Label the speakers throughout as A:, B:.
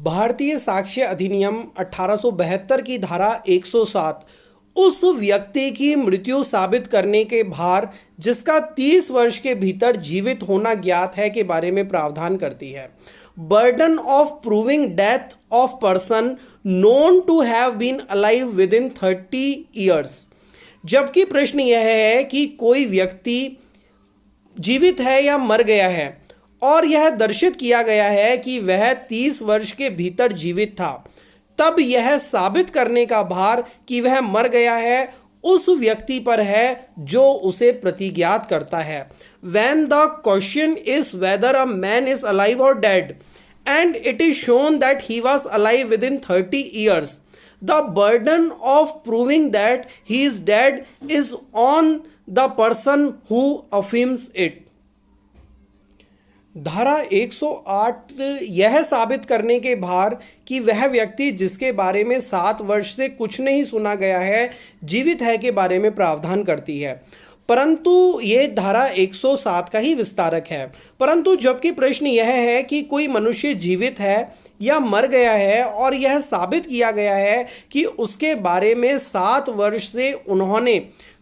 A: भारतीय साक्ष्य अधिनियम 1872 की धारा 107 उस व्यक्ति की मृत्यु साबित करने के भार जिसका 30 वर्ष के भीतर जीवित होना ज्ञात है के बारे में प्रावधान करती है। Burden of proving death of person known to have been alive within 30 years. जबकि प्रश्न यह है कि कोई व्यक्ति जीवित है या मर गया है और यह दर्शित किया गया है कि वह 30 वर्ष के भीतर जीवित था, तब यह साबित करने का भार कि वह मर गया है उस व्यक्ति पर है जो उसे प्रतिज्ञात करता है। When the question is whether a man is alive or dead and it is shown that he was alive within 30 years, the burden of proving that he is dead is on the person who affirms it. धारा 108 यह साबित करने के भार कि वह व्यक्ति जिसके बारे में 7 वर्ष से कुछ नहीं सुना गया है जीवित है के बारे में प्रावधान करती है, परंतु ये धारा 107 का ही विस्तारक है। परंतु जबकि प्रश्न यह है कि कोई मनुष्य जीवित है या मर गया है और यह साबित किया गया है कि उसके बारे में 7 वर्ष से उन्होंने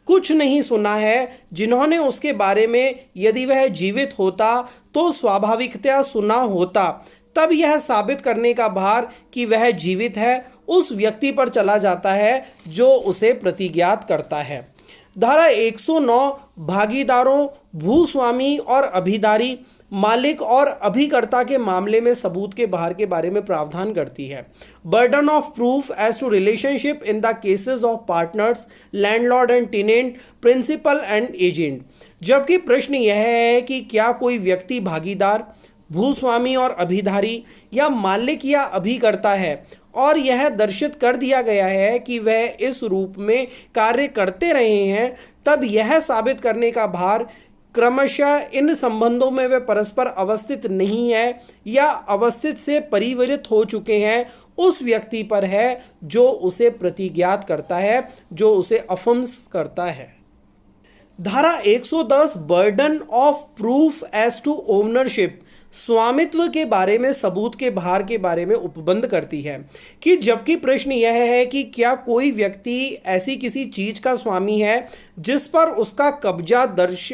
A: कुछ नहीं सुना है, जिन्होंने उसके बारे में यदि वह जीवित होता तो स्वाभाविकतया सुना होता, तब यह साबित करने का भार कि वह जीवित है उस व्यक्ति पर चला जाता है जो उसे प्रतिज्ञात करता है। धारा 109 भागीदारों, भूस्वामी और अभिदारी, मालिक और अभिकर्ता के मामले में सबूत के भार के बारे में प्रावधान करती है। Burden of proof as to relationship in the cases of partners, landlord and tenant, principal and agent. जबकि प्रश्न यह है कि क्या कोई व्यक्ति भागीदार, भूस्वामी और अभिधारी या मालिक या अभिकर्ता है और यह दर्शित कर दिया गया है कि वह इस रूप में कार्य करते रहे हैं, तब यह साबित करने का भार क्रमशः इन संबंधों में वे परस्पर अवस्थित नहीं है या अवस्थित से परिवर्तित हो चुके हैं उस व्यक्ति पर है जो उसे प्रतिज्ञात करता है, जो उसे अफर्म्स करता है। धारा 110 burden of proof as to ownership, स्वामित्व के बारे में सबूत के भार के बारे में उपबंध करती है कि जबकि प्रश्न यह है कि क्या कोई व्यक्ति ऐसी किसी चीज का स्वामी है जिस पर उसका कब्जा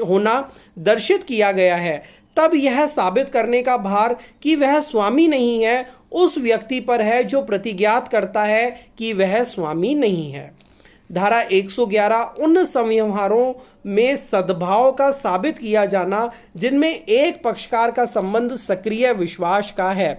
A: होना दर्शित किया गया है, तब यह साबित करने का भार कि वह स्वामी नहीं है उस व्यक्ति पर है जो प्रतिज्ञात करता है कि वह स्वामी नहीं है। धारा 111 उन संव्यवहारों में सद्भाव का साबित किया जाना जिनमें एक पक्षकार का संबंध सक्रिय विश्वास का है।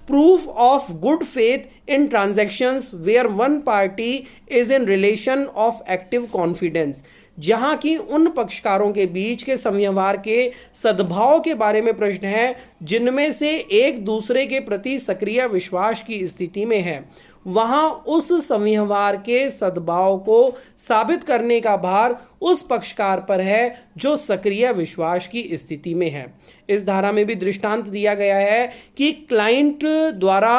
A: Proof of good faith in transactions where one party is in relation of active confidence, जहां की उन पक्षकारों के बीच के संव्यवहार के सद्भाव के बारे में प्रश्न है जिनमें से एक दूसरे के प्रति सक्रिय विश्वास की स्थिति में है, वहां उस संव्यवहार के सद्भाव को साबित करने का भार उस पक्षकार पर है जो सक्रिय विश्वास की स्थिति में है। इस धारा में भी दृष्टांत दिया गया है कि क्लाइंट द्वारा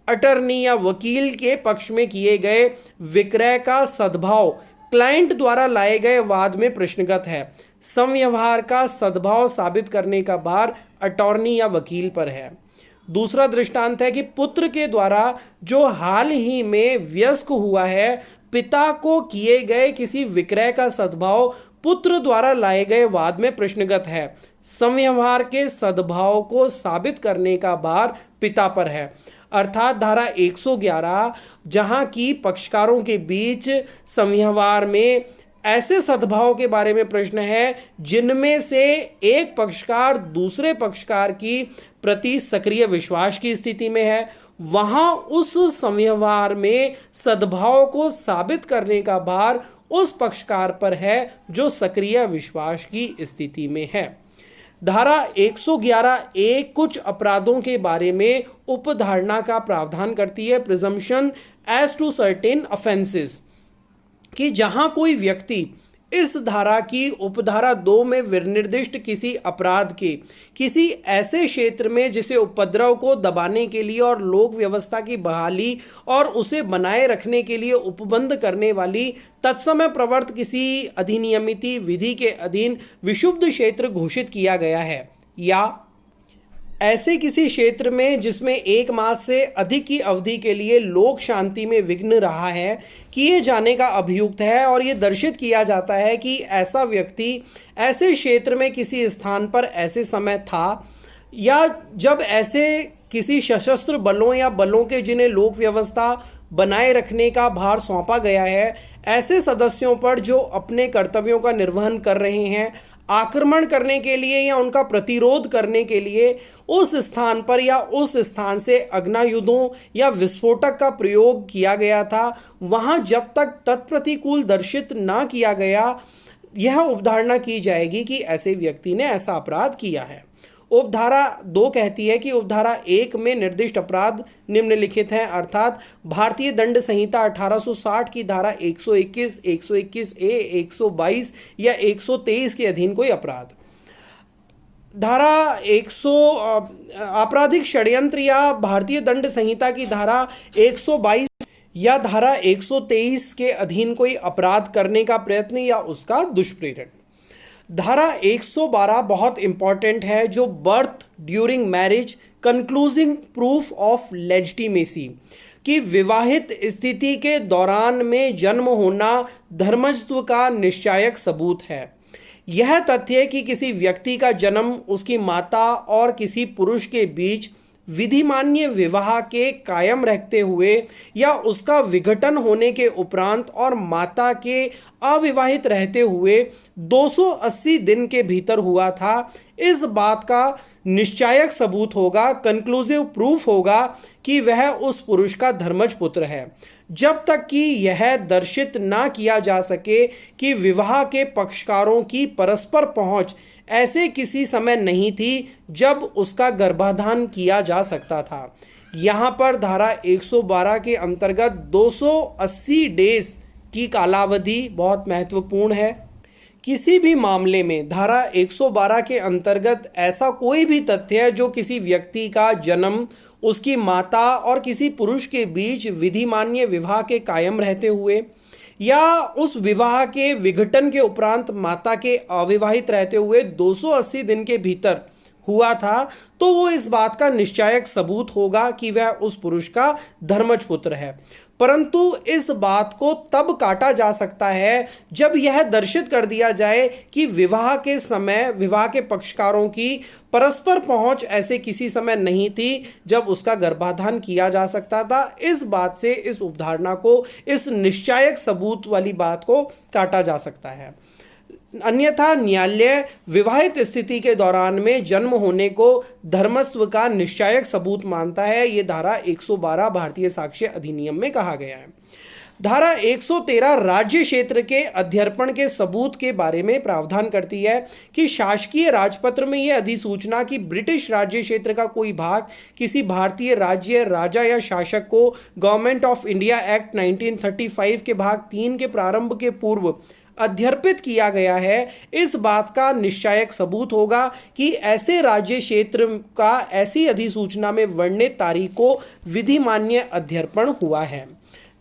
A: अटर्नी या वकील के पक्ष में किए गए विक्रय का सद्भाव क्लाइंट द्वारा लाए गए वाद में प्रश्नगत है। संव्यवहार का सद्भाव साबित करने का भार अटॉर्नी या वकील पर है। दूसरा दृष्टांत है कि पुत्र के द्वारा जो हाल ही में वयस्क हुआ है, पिता को किए गए किसी विक्रय का सद्भाव पुत्र द्वारा लाए गए वाद में प्रश्नगत है। संव्यवहार के सद्भाव को साबित करने का भार पिता पर है। अर्थात धारा 111 जहां की पक्षकारों के बीच संव्यवहार में ऐसे सद्भाव के बारे में प्रश्न है जिनमें से एक पक्षकार दूसरे पक्षकार की प्रति सक्रिय विश्वास की स्थिति में है, वहां उस संव्यवहार में सद्भाव को साबित करने का भार उस पक्षकार पर है जो सक्रिय विश्वास की स्थिति में है। धारा 111 एक कुछ अपराधों के बारे में उपधारणा का प्रावधान करती है, presumption as to certain offences, कि जहां कोई व्यक्ति इस धारा की उपधारा 2 में विनिर्दिष्ट किसी अपराध के किसी ऐसे क्षेत्र में जिसे उपद्रव को दबाने के लिए और लोक व्यवस्था की बहाली और उसे बनाए रखने के लिए उपबंध करने वाली तत्समय प्रवर्त किसी अधिनियमित विधि के अधीन विशुद्ध क्षेत्र घोषित किया गया है, या ऐसे किसी क्षेत्र में जिसमें 1 मास से अधिक की अवधि के लिए लोक शांति में विघ्न रहा है किए जाने का अभियुक्त है, और ये दर्शित किया जाता है कि ऐसा व्यक्ति ऐसे क्षेत्र में किसी स्थान पर ऐसे समय था, या जब ऐसे किसी सशस्त्र बलों या बलों के जिन्हें लोक व्यवस्था बनाए रखने का भार सौंपा गया है, ऐसे सदस्यों पर जो अपने कर्तव्यों का निर्वहन कर रहे हैं, आक्रमण करने के लिए या उनका प्रतिरोध करने के लिए उस स्थान पर या उस स्थान से अग्नायुधों या विस्फोटक का प्रयोग किया गया था, वहां जब तक तत्प्रतिकूल दर्शित ना किया गया, यह उपधारणा की जाएगी कि ऐसे व्यक्ति ने ऐसा अपराध किया है। उपधारा 2 कहती है कि उपधारा 1 में निर्दिष्ट अपराध निम्नलिखित हैं, अर्थात भारतीय दंड संहिता 1860 की धारा 121, 121A, 122 या 123 के अधीन कोई अपराध। धारा 100 आपराधिक षड्यंत्र या भारतीय दंड संहिता की धारा 122 या धारा 123 के अधीन कोई अपराध करने का प्रयत्न या उसका दुष्प्रेरण। धारा 112 बहुत इंपॉर्टेंट है, जो birth during marriage concluding proof of legitimacy, कि विवाहित स्थिति के दौरान में जन्म होना धर्मत्व का निश्चायक सबूत है। यह तथ्य कि किसी व्यक्ति का जन्म उसकी माता और किसी पुरुष के बीच विधिमान्य विवाह के कायम रखते हुए या उसका विघटन होने के उपरांत और माता के अविवाहित रहते हुए 280 दिन के भीतर हुआ था, इस बात का निश्चायक सबूत होगा, कंक्लूसिव प्रूफ होगा कि वह उस पुरुष का धर्मज पुत्र है, जब तक कि यह दर्शित ना किया जा सके कि विवाह के पक्षकारों की परस्पर पहुंच ऐसे किसी समय नहीं थी जब उसका गर्भाधान किया जा सकता था। यहाँ पर धारा 112 के अंतर्गत 280 डेज की कालावधि बहुत महत्वपूर्ण है। किसी भी मामले में धारा 112 के अंतर्गत ऐसा कोई भी तथ्य है जो किसी व्यक्ति का जन्म उसकी माता और किसी पुरुष के बीच विधिमान्य विवाह के कायम रहते हुए या उस विवाह के विघटन के उपरांत माता के अविवाहित रहते हुए 280 दिन के भीतर हुआ था, तो वो इस बात का निश्चायक सबूत होगा कि वह उस पुरुष का धर्मज पुत्र है। परंतु इस बात को तब काटा जा सकता है जब यह दर्शित कर दिया जाए कि विवाह के समय विवाह के पक्षकारों की परस्पर पहुंच ऐसे किसी समय नहीं थी जब उसका गर्भाधान किया जा सकता था। इस बात से इस उपधारणा को, इस निश्चायक सबूत वाली बात को काटा जा सकता है। अन्यथा न्यायालय विवाहित स्थिति के दौरान में जन्म होने को धर्मस्व का निश्चायक सबूत मानता है। ये धारा 112 भारतीय साक्ष्य अधिनियम में कहा गया है। धारा 113 राज्य क्षेत्र के अध्यर्पण के सबूत के बारे में प्रावधान करती है कि शासकीय राजपत्र में यह अधिसूचना कि ब्रिटिश राज्य क्षेत्र का कोई भाग किसी भारतीय राज्य, राजा या शासक को गवर्नमेंट ऑफ इंडिया एक्ट 1935 के भाग 3 के प्रारंभ के पूर्व अध्यर्पित किया गया है, इस बात का निश्चायक सबूत होगा कि ऐसे राज्य क्षेत्र का ऐसी अधिसूचना में वर्णित तारीख को विधिमान्य अध्यर्पण हुआ है।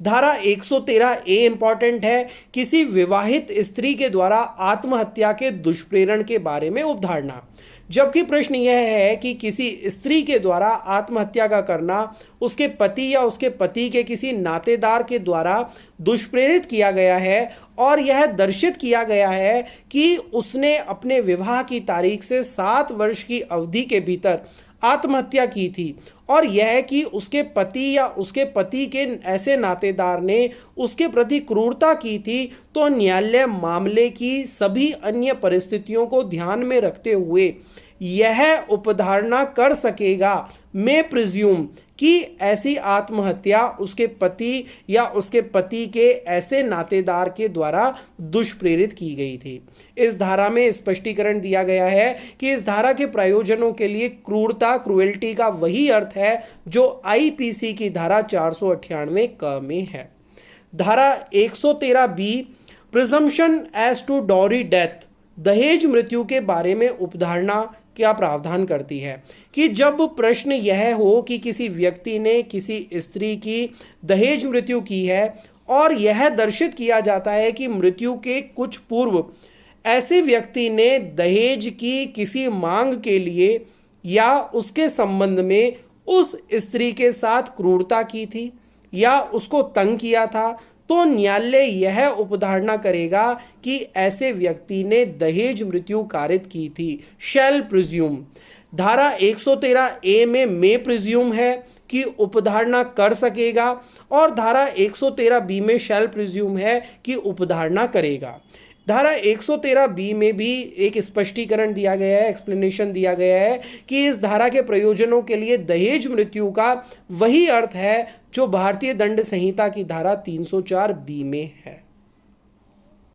A: धारा 113A इंपॉर्टेंट है, किसी विवाहित स्त्री के द्वारा आत्महत्या के दुष्प्रेरण के बारे में उपधारणा। जबकि प्रश्न यह है कि किसी स्त्री के द्वारा आत्महत्या का करना उसके पति या उसके पति के किसी नातेदार के द्वारा दुष्प्रेरित किया गया है और यह दर्शित किया गया है कि उसने अपने विवाह की तारीख से 7 वर्ष की अवधि के भीतर आत्महत्या की थी, और यह कि उसके पति या उसके पति के ऐसे नातेदार ने उसके प्रति क्रूरता की थी, तो न्यायालय मामले की सभी अन्य परिस्थितियों को ध्यान में रखते हुए यह उपधारणा कर सकेगा, मैं प्रिज्यूम, कि ऐसी आत्महत्या उसके पति या उसके पति के ऐसे नातेदार के द्वारा दुष्प्रेरित की गई थी। इस धारा में स्पष्टीकरण दिया गया है कि इस धारा के प्रयोजनों के लिए क्रूरता, क्रुएल्टी का वही अर्थ है जो आईपीसी की धारा 498 क में है। धारा 113B presumption as to dowry death, दहेज मृत्यु के बारे में उपधारणा क्या प्रावधान करती है कि जब प्रश्न यह हो कि किसी व्यक्ति ने किसी स्त्री की दहेज मृत्यु की है और यह दर्शित किया जाता है कि मृत्यु के कुछ पूर्व ऐसे व्यक्ति ने दहेज की किसी मांग के लिए या उसके संबंध में उस स्त्री के साथ क्रूरता की थी या उसको तंग किया था, तो न्यायालय यह उपधारणा करेगा कि ऐसे व्यक्ति ने दहेज मृत्यु कारित की थी। शैल प्रिज्यूम, धारा 113 ए में मे प्रिज्यूम है कि उपधारणा कर सकेगा, और धारा 113 बी में शैल प्रिज्यूम है कि उपधारणा करेगा। धारा 113 बी में भी एक स्पष्टीकरण दिया गया है, एक्सप्लेनेशन दिया गया है कि इस धारा के प्रयोजनों के लिए दहेज मृत्यु का वही अर्थ है जो भारतीय दंड संहिता की धारा 304 बी में है।